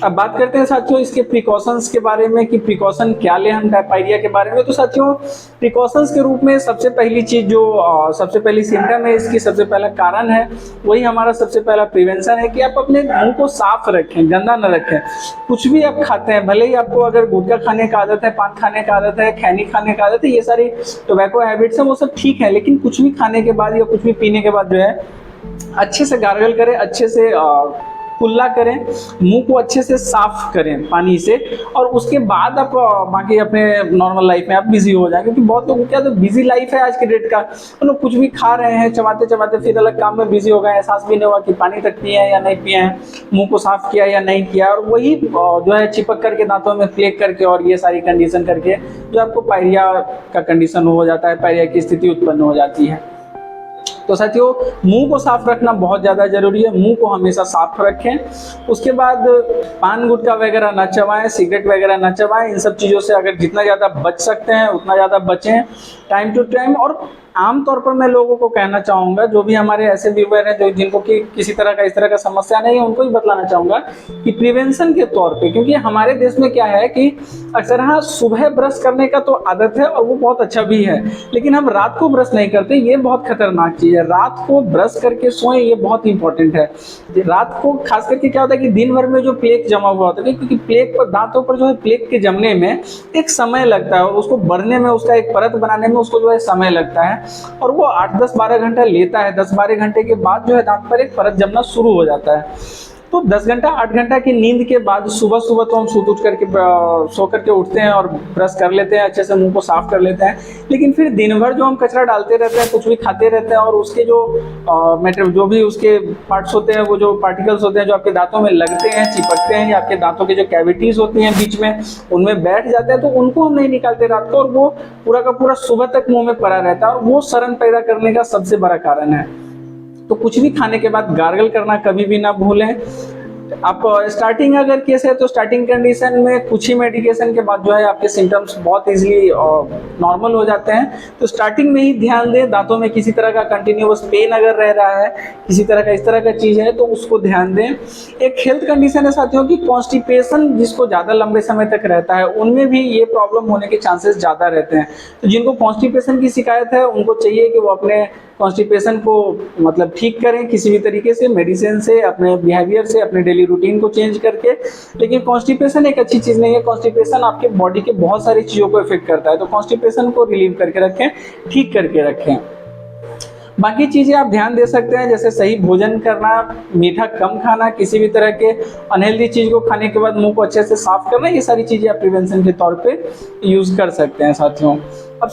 अब बात करते हैं साथियों इसके प्रिकॉशंस के बारे में कि प्रिकॉशन क्या ले हम डायपायरिया के बारे में। तो साथियों प्रिकॉशंस के रूप में सबसे पहली चीज जो सबसे पहली सिम्टम है इसकी, सबसे पहला कारण है, वही हमारा सबसे पहला प्रिवेंशन है कि आप अपने मुंह को साफ रखें, गंदा न रखें। कुछ भी आप खाते हैं, भले ही आपको अगर गुटखा खाने का आदत है, पान खाने का आदत है, खैनी खाने का आदत है, ये सारी टोबैको हैबिट्स हैं, वो सब ठीक है, लेकिन कुछ भी खाने के बाद या कुछ भी पीने के बाद जो है अच्छे से गार्गल करें, अच्छे से कुल्ला करें, मुंह को अच्छे से साफ करें पानी से, और उसके बाद आप बाकी अपने नॉर्मल लाइफ में आप बिजी हो जाएं। क्योंकि बहुत लोग क्या, तो बिजी लाइफ है आज के डेट का, तो लोग कुछ भी खा रहे हैं, चबाते चबाते फिर अलग काम में बिजी हो गए, एहसास भी नहीं हुआ कि पानी तक पिए हैं या नहीं पिए हैं, मुंह को साफ किया या नहीं किया, और वही जो है चिपक करके दांतों में प्लेग करके और ये सारी कंडीशन करके जो आपको पायरिया का कंडीशन हो जाता है, पायरिया की स्थिति उत्पन्न हो जाती है। तो साथियों मुंह को साफ रखना बहुत ज़्यादा जरूरी है, मुंह को हमेशा साफ रखें। उसके बाद पान गुटखा वगैरह ना चबाएं, सिगरेट वगैरह ना चबाएं, इन सब चीज़ों से अगर जितना ज़्यादा बच सकते हैं उतना ज़्यादा बचें टाइम टू टाइम। और आमतौर पर मैं लोगों को कहना चाहूँगा, जो भी हमारे ऐसे व्यूअर हैं जो जिनको कि किसी तरह का इस तरह का समस्या नहीं है, उनको ही बतलाना चाहूँगा कि प्रिवेंशन के तौर पे, क्योंकि हमारे देश में क्या है कि अक्सर हाँ सुबह ब्रश करने का तो आदत है और वो बहुत अच्छा भी है, लेकिन हम रात को ब्रश नहीं करते, ये बहुत खतरनाक चीज़ है। रात को ब्रश करके सोएं, ये बहुत इंपॉर्टेंट है। रात को खास करके क्या होता है कि दिन भर में जो प्लेक जमा हुआ होता है, क्योंकि प्लेक पर, दांतों पर जो है प्लेक के जमने में एक समय लगता है और उसको बढ़ने में, उसका एक परत बनाने में उसको जो है समय लगता है, और वो 8-10-12 घंटा लेता है। 10-12 घंटे के बाद जो है दांत पर एक परत जमना शुरू हो जाता है। तो 10 घंटा 8 घंटा की नींद के बाद सुबह सुबह तो हम सो करके उठते हैं और ब्रश कर लेते हैं, अच्छे से मुंह को साफ कर लेते हैं, लेकिन फिर दिन भर जो हम कचरा डालते रहते हैं, कुछ भी खाते रहते हैं, और उसके जो भी उसके पार्ट्स होते हैं, वो जो पार्टिकल्स होते हैं जो आपके दांतों में लगते हैं, चिपकते हैं, या आपके दांतों के जो कैविटीज होती हैं बीच में उनमें बैठ जाते हैं, तो उनको हम नहीं निकालते रात को, और वो पूरा का पूरा सुबह तक मुंह में पड़ा रहता है, और वो सड़न पैदा करने का सबसे बड़ा कारण है। तो कुछ भी खाने के बाद गार्गल करना कभी भी ना भूलें। आप स्टार्टिंग अगर केस है तो स्टार्टिंग कंडीशन में कुछ ही मेडिकेशन के बाद जो है आपके सिम्टम्स बहुत इजीली नॉर्मल हो जाते हैं। तो स्टार्टिंग में ही ध्यान दें, दांतों में किसी तरह का कंटिन्यूअस पेन अगर रह रहा है, किसी तरह का इस तरह का चीज़ है, तो उसको ध्यान दें। एक हेल्थ कंडीशन है साथियों की कॉन्स्टिपेशन, जिसको ज़्यादा लंबे समय तक रहता है, उनमें भी ये प्रॉब्लम होने के चांसेस ज़्यादा रहते हैं। तो जिनको कॉन्स्टिपेशन की शिकायत है उनको चाहिए कि वो अपने कॉन्स्टिपेशन को मतलब ठीक करें किसी भी तरीके से, मेडिसिन से, अपने बिहेवियर से, अपने डेली रूटीन को चेंज करके। लेकिन कॉन्स्टिपेशन एक अच्छी चीज़ नहीं है, कॉन्स्टिपेशन आपके बॉडी के बहुत सारी चीज़ों को इफेक्ट करता है। तो कॉन्स्टिपेशन को रिलीव करके रखें, ठीक करके रखें। बाकी चीज़ें आप ध्यान दे सकते हैं, जैसे सही भोजन करना, मीठा कम खाना, किसी भी तरह के अनहेल्दी चीज़ को खाने के बाद मुंह को अच्छे से साफ करना, ये सारी चीज़ें आप प्रिवेंशन के तौर पे यूज़ कर सकते हैं साथियों। अब